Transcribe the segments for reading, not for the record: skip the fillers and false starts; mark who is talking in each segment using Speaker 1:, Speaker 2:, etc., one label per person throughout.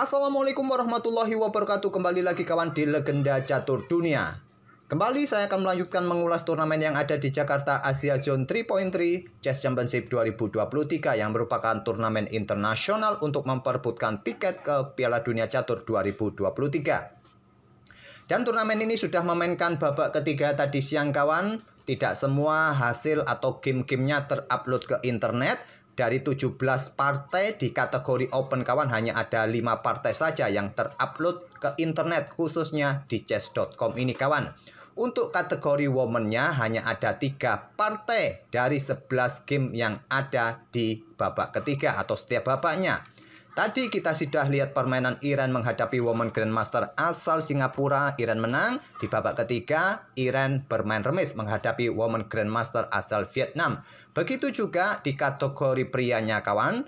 Speaker 1: Assalamualaikum warahmatullahi wabarakatuh. Kembali lagi kawan di Legenda Catur Dunia. Kembali saya akan melanjutkan mengulas turnamen yang ada di Jakarta Asia Zone 3.3 Chess Championship 2023 yang merupakan turnamen internasional untuk memperebutkan tiket ke Piala Dunia Catur 2023. Dan turnamen ini sudah memainkan babak ketiga tadi siang kawan. Tidak semua hasil atau game-gamenya terupload ke internet. Dari 17 partai di kategori open kawan, hanya ada 5 partai saja yang terupload ke internet, khususnya di chess.com ini kawan. Untuk kategori womennya hanya ada 3 partai dari 11 game yang ada di babak ketiga atau setiap babaknya. Tadi kita sudah lihat permainan Iren menghadapi Women Grandmaster asal Singapura. Iren menang. Di babak ketiga, Iren bermain remis menghadapi Women Grandmaster asal Vietnam. Begitu juga di kategori prianya kawan.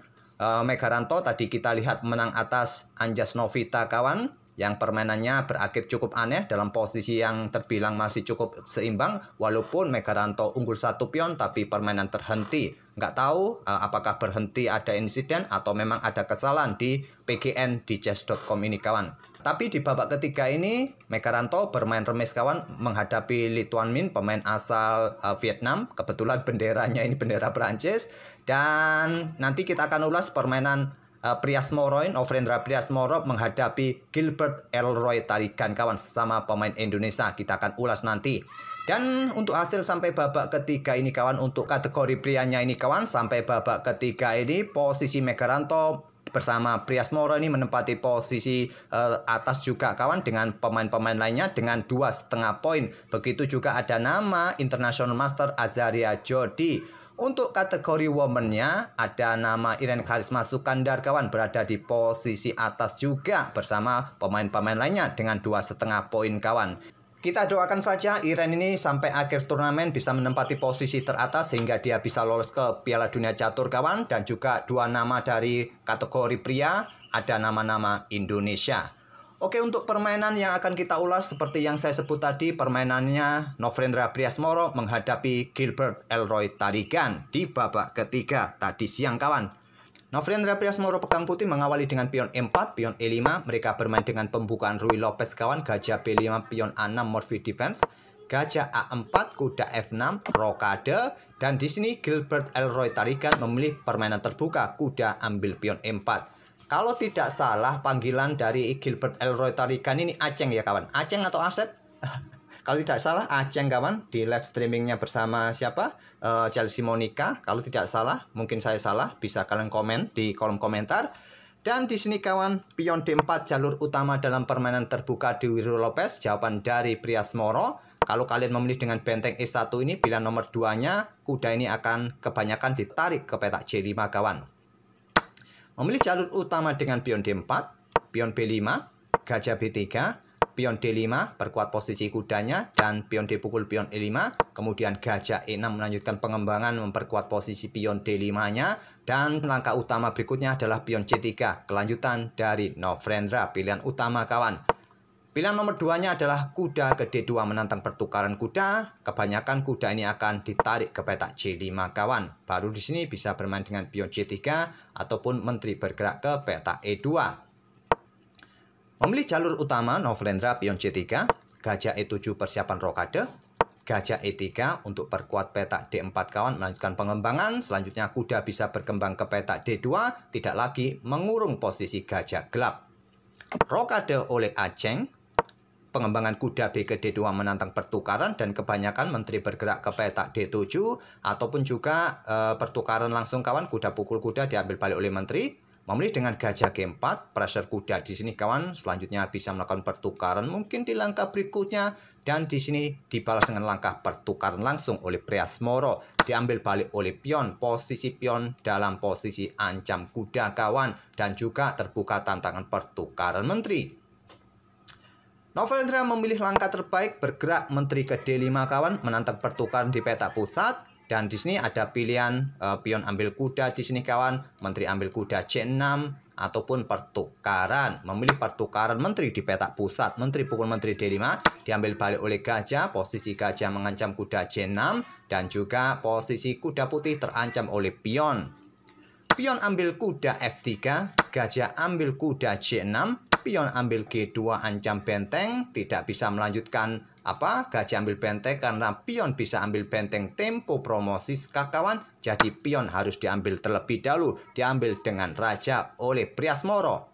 Speaker 1: Megaranto tadi kita lihat menang atas Anjas Novita kawan, yang permainannya berakhir cukup aneh dalam posisi yang terbilang masih cukup seimbang. Walaupun Megaranto unggul 1 pion tapi permainan terhenti. Nggak tahu apakah berhenti ada insiden atau memang ada kesalahan di PGN di chess.com ini kawan. Tapi di babak ketiga ini Megaranto bermain remis kawan menghadapi Lee Tuan Min, pemain asal Vietnam. Kebetulan benderanya ini bendera Prancis. Dan nanti kita akan ulas permainan Priasmoro, Ofrendra Priasmoro menghadapi Gilbert Elroy Tarigan kawan, sama pemain Indonesia. Kita akan ulas nanti. Dan untuk hasil sampai babak ketiga ini kawan, untuk kategori prianya ini kawan, sampai babak ketiga ini posisi Megaranto bersama Priasmoro ini menempati posisi atas juga kawan, dengan pemain-pemain lainnya dengan 2,5 poin. Begitu juga ada nama International Master Azaria Jodi. Untuk kategori womennya ada nama Irene Karisma Sukandar kawan, berada di posisi atas juga bersama pemain-pemain lainnya dengan 2,5 poin kawan. Kita doakan saja Irene ini sampai akhir turnamen bisa menempati posisi teratas sehingga dia bisa lolos ke Piala Dunia Catur kawan. Dan juga 2 nama dari kategori pria, ada nama-nama Indonesia. Oke, untuk permainan yang akan kita ulas seperti yang saya sebut tadi, permainannya Nofrendra Priasmoro menghadapi Gilbert Elroy Tarigan di babak ketiga tadi siang kawan. Nofrendra Priasmoro pegang putih mengawali dengan pion E4, pion E5. Mereka bermain dengan pembukaan Rui Lopez kawan, gajah B5, pion A6, Morphy Defense, gajah A4, kuda F6, rokade. Dan di sini Gilbert Elroy Tarigan memilih permainan terbuka, kuda ambil pion E4. Kalau tidak salah panggilan dari Gilbert Elroy Tarigan ini Aceng ya kawan. Aceng atau Asep? Kalau tidak salah Aceng kawan, di live streamingnya bersama siapa? Chelsea Monica. Kalau tidak salah, mungkin saya salah, bisa kalian komen di kolom komentar. Dan di sini kawan, pion D4 jalur utama dalam permainan terbuka di Rui Lopez. Jawaban dari Priasmoro. Kalau kalian memilih dengan benteng E1 ini, pilihan nomor 2-nya, kuda ini akan kebanyakan ditarik ke petak C5 kawan. Memilih jalur utama dengan pion D4, pion B5, gajah B3, pion D5, perkuat posisi kudanya, dan pion D pukul pion E5, kemudian gajah E6 melanjutkan pengembangan memperkuat posisi pion D5-nya, dan langkah utama berikutnya adalah pion C3, kelanjutan dari Nofrendra, pilihan utama kawan. Pilihan nomor 2-nya adalah kuda ke D2 menantang pertukaran kuda. Kebanyakan kuda ini akan ditarik ke petak C5 kawan. Baru di sini bisa bermain dengan pion C3 ataupun menteri bergerak ke petak E2. Memilih jalur utama Nofrendra pion C3, gajah E7 persiapan rokade, gajah E3 untuk perkuat petak D4 kawan, melanjutkan pengembangan. Selanjutnya kuda bisa berkembang ke petak D2, tidak lagi mengurung posisi gajah gelap. Rokade oleh Aceng. Pengembangan kuda B ke D2 menantang pertukaran, dan kebanyakan menteri bergerak ke petak D7 ataupun juga pertukaran langsung kawan, kuda pukul kuda diambil balik oleh menteri. Memilih dengan gajah G4, pressure kuda di sini kawan. Selanjutnya bisa melakukan pertukaran mungkin di langkah berikutnya, dan di sini dibalas dengan langkah pertukaran langsung oleh Priasmoro. Diambil balik oleh pion, posisi pion dalam posisi ancam kuda kawan, dan juga terbuka tantangan pertukaran menteri. Nofrendra memilih langkah terbaik, bergerak menteri ke D5 kawan, menantang pertukaran di petak pusat. Dan di sini ada pilihan pion ambil kuda di sini kawan, menteri ambil kuda C6 ataupun pertukaran. Memilih pertukaran menteri di petak pusat, menteri pukul menteri D5 diambil balik oleh gajah, posisi gajah mengancam kuda C6, dan juga posisi kuda putih terancam oleh pion. Pion ambil kuda F3, gajah ambil kuda C6, pion ambil G2 ancam benteng, tidak bisa melanjutkan gajah ambil benteng karena pion bisa ambil benteng tempo promosi kawan. Jadi pion harus diambil terlebih dahulu, diambil dengan raja oleh Priasmoro.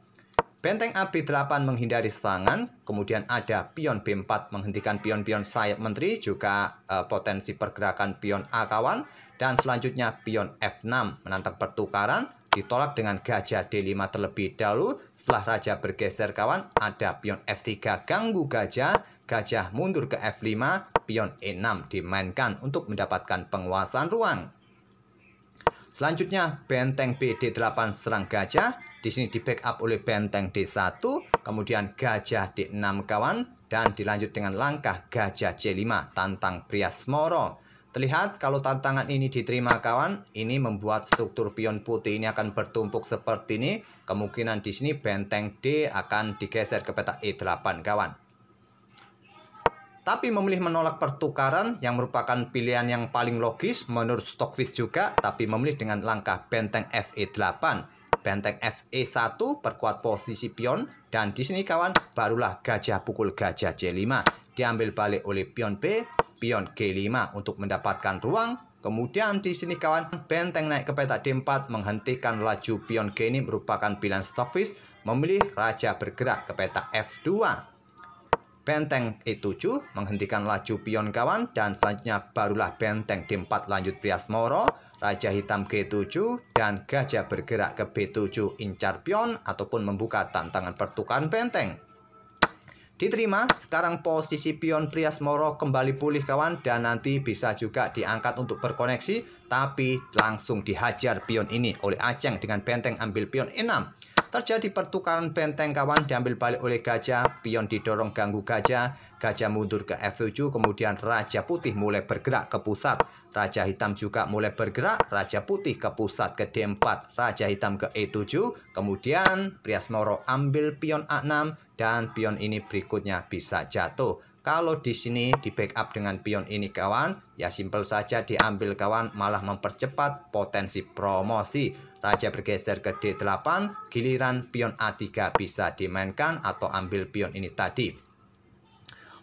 Speaker 1: Benteng AB8 menghindari serangan, kemudian ada pion B4 menghentikan pion-pion sayap menteri, juga potensi pergerakan pion A kawan. Dan selanjutnya pion F6 menantang pertukaran, ditolak dengan gajah D5 terlebih dahulu. Setelah raja bergeser kawan, ada pion F3 ganggu gajah, gajah mundur ke F5, pion E6 dimainkan untuk mendapatkan penguasaan ruang. Selanjutnya benteng BD8 serang gajah, di sini di backup oleh benteng D1, kemudian gajah D6 kawan, dan dilanjut dengan langkah gajah C5 tantang Priasmoro. Terlihat kalau tantangan ini diterima kawan, ini membuat struktur pion putih ini akan bertumpuk seperti ini. Kemungkinan di sini benteng D akan digeser ke petak E8 kawan. Tapi memilih menolak pertukaran yang merupakan pilihan yang paling logis menurut Stockfish juga, tapi memilih dengan langkah benteng FE8. Benteng FE1 perkuat posisi pion, dan di sini kawan barulah gajah pukul gajah C5. Diambil balik oleh pion B, pion G5 untuk mendapatkan ruang. Kemudian di sini kawan benteng naik ke petak D4 menghentikan laju pion G, ini merupakan pilihan Stockfish, memilih raja bergerak ke petak F2. Benteng E7 menghentikan laju pion kawan, dan selanjutnya barulah benteng D4 lanjut Priasmoro, raja hitam G7 dan gajah bergerak ke B7 incar pion ataupun membuka tantangan pertukaran benteng. Diterima, sekarang posisi pion Priasmoro kembali pulih kawan, dan nanti bisa juga diangkat untuk berkoneksi, tapi langsung dihajar pion ini oleh Aceng dengan benteng ambil pion E6. Terjadi pertukaran benteng kawan, diambil balik oleh gajah, pion didorong ganggu gajah, gajah mundur ke F7, kemudian raja putih mulai bergerak ke pusat, raja hitam juga mulai bergerak, raja putih ke pusat ke D4, raja hitam ke E7, kemudian Priasmoro ambil pion A6, dan pion ini berikutnya bisa jatuh. Kalau di sini di backup dengan pion ini kawan, ya simpel saja diambil kawan, malah mempercepat potensi promosi. Raja bergeser ke D8, giliran pion A3 bisa dimainkan atau ambil pion ini tadi.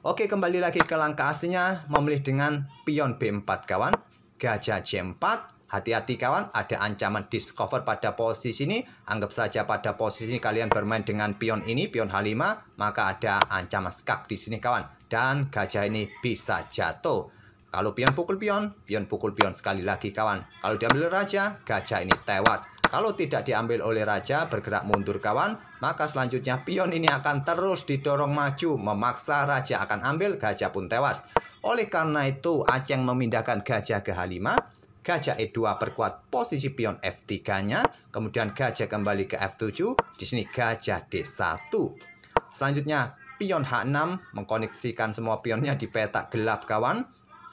Speaker 1: Oke, kembali lagi ke langkah aslinya, memilih dengan pion B4 kawan, gajah C4. Hati-hati kawan, ada ancaman discover pada posisi ini. Anggap saja pada posisi ini kalian bermain dengan pion ini, pion H5, maka ada ancaman skak di sini kawan. Dan gajah ini bisa jatuh. Kalau pion pukul pion sekali lagi kawan. Kalau diambil raja, gajah ini tewas. Kalau tidak diambil oleh raja, bergerak mundur kawan, maka selanjutnya pion ini akan terus didorong maju, memaksa raja akan ambil, gajah pun tewas. Oleh karena itu, Aceng memindahkan gajah ke H5, gajah E2 perkuat posisi pion F3-nya, kemudian gajah kembali ke F7, di sini gajah D1. Selanjutnya, pion H6 mengkoneksikan semua pionnya di petak gelap kawan,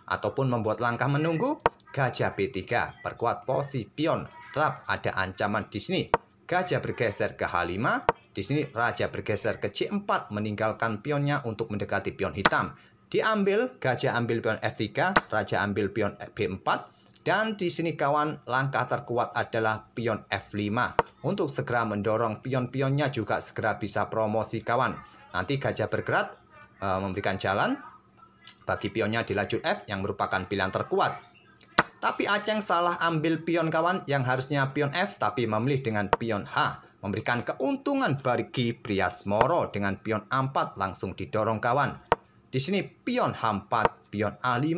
Speaker 1: ataupun membuat langkah menunggu, gajah B3 perkuat posisi pion. Tetap ada ancaman di sini. Gajah bergeser ke H5, di sini raja bergeser ke C4 meninggalkan pionnya untuk mendekati pion hitam. Diambil, gajah ambil pion F3, raja ambil pion B4, dan di sini kawan langkah terkuat adalah pion F5 untuk segera mendorong pion-pionnya juga segera bisa promosi kawan. Nanti gajah bergerak memberikan jalan bagi pionnya di lajur F yang merupakan pilihan terkuat. Tapi Aceng salah ambil pion kawan, yang harusnya pion F tapi memilih dengan pion H. Memberikan keuntungan bagi Priasmoro dengan pion A4 langsung didorong kawan. Di sini pion H4, pion A5,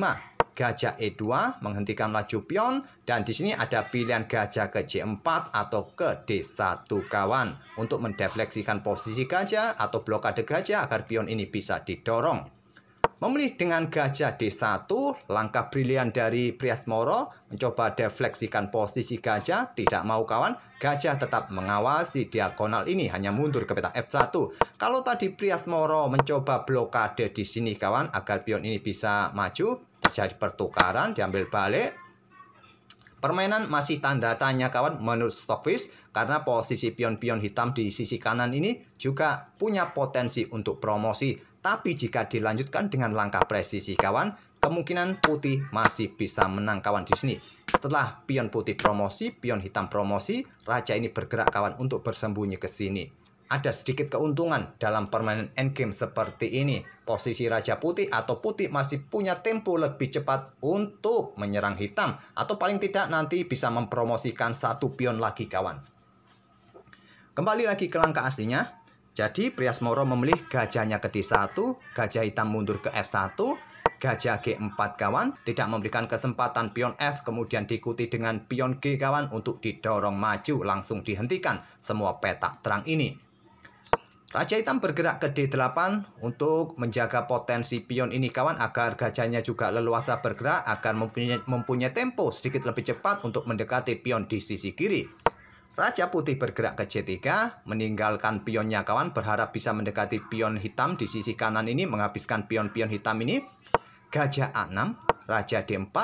Speaker 1: gajah E2 menghentikan laju pion, dan di sini ada pilihan gajah ke C4 atau ke D1 kawan untuk mendefleksikan posisi gajah atau blokade gajah agar pion ini bisa didorong. Memilih dengan gajah D1, langkah brilian dari Priasmoro, mencoba defleksikan posisi gajah, tidak mau kawan, gajah tetap mengawasi diagonal ini, hanya mundur ke petak F1. Kalau tadi Priasmoro mencoba blokade di sini kawan, agar pion ini bisa maju, terjadi pertukaran, diambil balik. Permainan masih tanda tanya kawan menurut Stockfish, karena posisi pion-pion hitam di sisi kanan ini juga punya potensi untuk promosi. Tapi jika dilanjutkan dengan langkah presisi kawan, kemungkinan putih masih bisa menang kawan di sini. Setelah pion putih promosi, pion hitam promosi, raja ini bergerak kawan untuk bersembunyi ke sini. Ada sedikit keuntungan dalam permainan endgame seperti ini. Posisi raja putih atau putih masih punya tempo lebih cepat untuk menyerang hitam. Atau paling tidak nanti bisa mempromosikan satu pion lagi kawan. Kembali lagi ke langkah aslinya. Jadi Priasmoro memilih gajahnya ke D1, gajah hitam mundur ke F1, gajah G4 kawan, tidak memberikan kesempatan pion F, kemudian diikuti dengan pion G kawan untuk didorong maju, langsung dihentikan semua petak terang ini. Raja hitam bergerak ke D8 untuk menjaga potensi pion ini kawan, agar gajahnya juga leluasa bergerak, agar mempunyai tempo sedikit lebih cepat untuk mendekati pion di sisi kiri. Raja putih bergerak ke C3, meninggalkan pionnya kawan, berharap bisa mendekati pion hitam di sisi kanan ini, menghabiskan pion-pion hitam ini. Gajah A6, raja D4,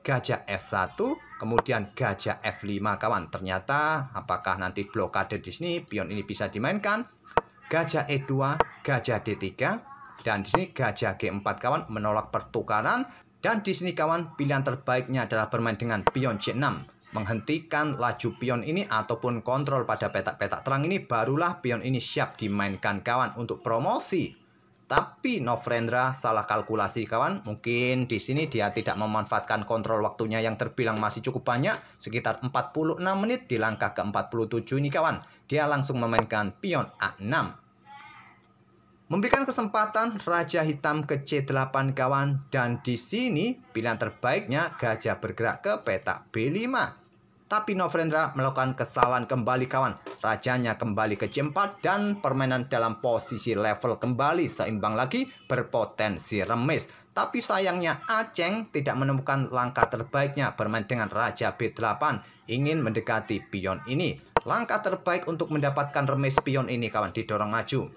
Speaker 1: gajah F1, kemudian gajah F5 kawan. Ternyata apakah nanti blokade di sini pion ini bisa dimainkan? Gajah E2, gajah D3, dan di sini gajah G4 kawan menolak pertukaran. Dan di sini kawan pilihan terbaiknya adalah bermain dengan pion C6. Menghentikan laju pion ini ataupun kontrol pada petak-petak terang ini, barulah pion ini siap dimainkan kawan untuk promosi. Tapi Novendra salah kalkulasi kawan. Mungkin di sini dia tidak memanfaatkan kontrol waktunya yang terbilang masih cukup banyak, sekitar 46 menit di langkah ke-47 ini kawan. Dia langsung memainkan pion A6. Memberikan kesempatan raja hitam ke C8 kawan, dan di sini pilihan terbaiknya gajah bergerak ke petak B5. Tapi Novendra melakukan kesalahan kembali kawan. Rajanya kembali ke C4 dan permainan dalam posisi level kembali seimbang lagi, berpotensi remis. Tapi sayangnya Aceng tidak menemukan langkah terbaiknya, bermain dengan raja B8, ingin mendekati pion ini. Langkah terbaik untuk mendapatkan remis pion ini kawan, didorong maju.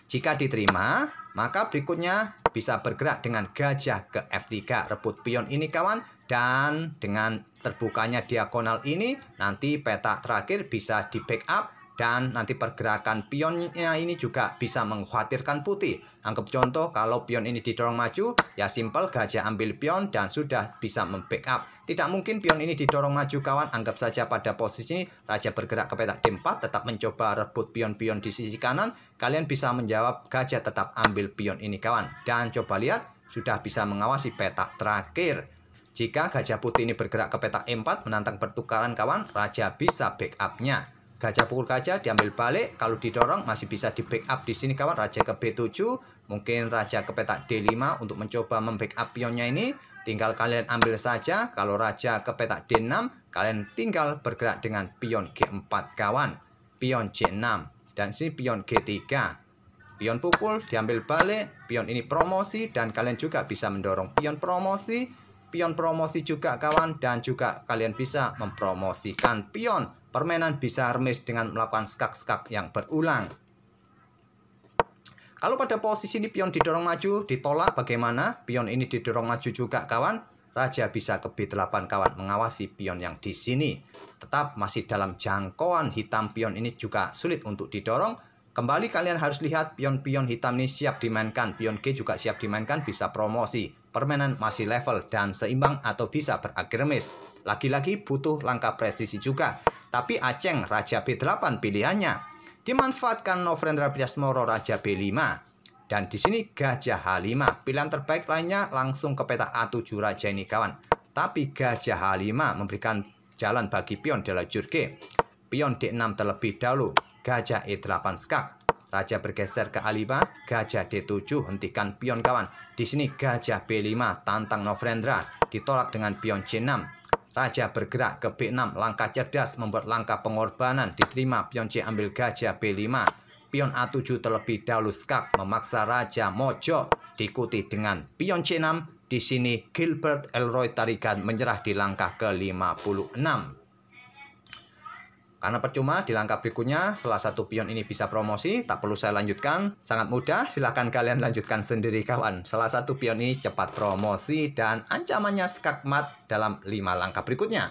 Speaker 1: Jika diterima, maka berikutnya bisa bergerak dengan gajah ke F3, rebut pion ini kawan, dan dengan terbukanya diagonal ini nanti peta terakhir bisa di backup, dan nanti pergerakan pionnya ini juga bisa mengkhawatirkan putih. Anggap contoh kalau pion ini didorong maju, ya simpel gajah ambil pion dan sudah bisa membackup. Tidak mungkin pion ini didorong maju kawan, anggap saja pada posisi ini raja bergerak ke petak D4, tetap mencoba rebut pion-pion di sisi kanan. Kalian bisa menjawab gajah tetap ambil pion ini kawan, dan coba lihat sudah bisa mengawasi petak terakhir. Jika gajah putih ini bergerak ke petak E4 menantang pertukaran kawan, raja bisa backupnya. Gajah pukul gajah diambil balik, kalau didorong masih bisa di backup di sini kawan, raja ke B7, mungkin raja ke petak D5 untuk mencoba membackup pionnya ini. Tinggal kalian ambil saja. Kalau raja ke petak D6, kalian tinggal bergerak dengan pion G4 kawan, pion C6, dan sini pion G3. Pion pukul diambil balik, pion ini promosi, dan kalian juga bisa mendorong pion promosi juga kawan, dan juga kalian bisa mempromosikan pion. Permainan bisa remis dengan melakukan skak-skak yang berulang. Kalau pada posisi ini pion didorong maju, ditolak bagaimana? Pion ini didorong maju juga kawan, raja bisa ke B8 kawan, mengawasi pion yang di sini. Tetap masih dalam jangkauan hitam, pion ini juga sulit untuk didorong. Kembali kalian harus lihat pion-pion hitam ini siap dimainkan, pion G juga siap dimainkan, bisa promosi. Permainan masih level dan seimbang atau bisa berakhir remis. Lagi-lagi butuh langkah presisi juga. Tapi Aceng raja B8 pilihannya. Dimanfaatkan Novendra Priasmoro raja B5. Dan di sini gajah H5. Pilihan terbaik lainnya langsung ke petak A7 raja ini kawan. Tapi gajah H5 memberikan jalan bagi pion di lajur G. Pion D6 terlebih dahulu. Gajah E8 skak. Raja bergeser ke A5, gajah D7, hentikan pion kawan. Di sini gajah B5 tantang Novendra, ditolak dengan pion C6. Raja bergerak ke B6, langkah cerdas membuat langkah pengorbanan, diterima pion C ambil gajah B5. Pion A7 terlebih dahulu skak, memaksa raja mojok, diikuti dengan pion C6. Di sini Gilbert Elroy Tarigan menyerah di langkah ke-56. Karena percuma di langkah berikutnya, salah satu pion ini bisa promosi, tak perlu saya lanjutkan. Sangat mudah, silahkan kalian lanjutkan sendiri kawan. Salah satu pion ini cepat promosi dan ancamannya skakmat dalam 5 langkah berikutnya.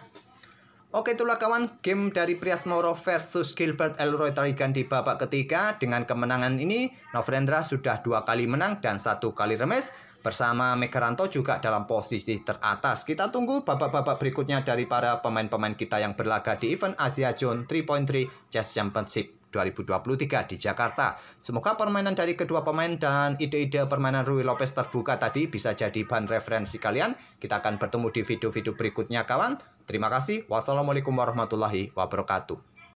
Speaker 1: Oke, itulah kawan game dari Priasmoro versus Gilbert Elroy Tarigan di babak ketiga. Dengan kemenangan ini, Novendra sudah 2 kali menang dan 1 kali remis. bersama Megaranto juga dalam posisi teratas. Kita tunggu babak-babak berikutnya dari para pemain-pemain kita yang berlaga di event Asia Zone 3.3 Chess Championship 2023 di Jakarta. Semoga permainan dari kedua pemain dan ide-ide permainan Ruy Lopez terbuka tadi bisa jadi bahan referensi kalian. Kita akan bertemu di video-video berikutnya kawan. Terima kasih. Wassalamualaikum warahmatullahi wabarakatuh.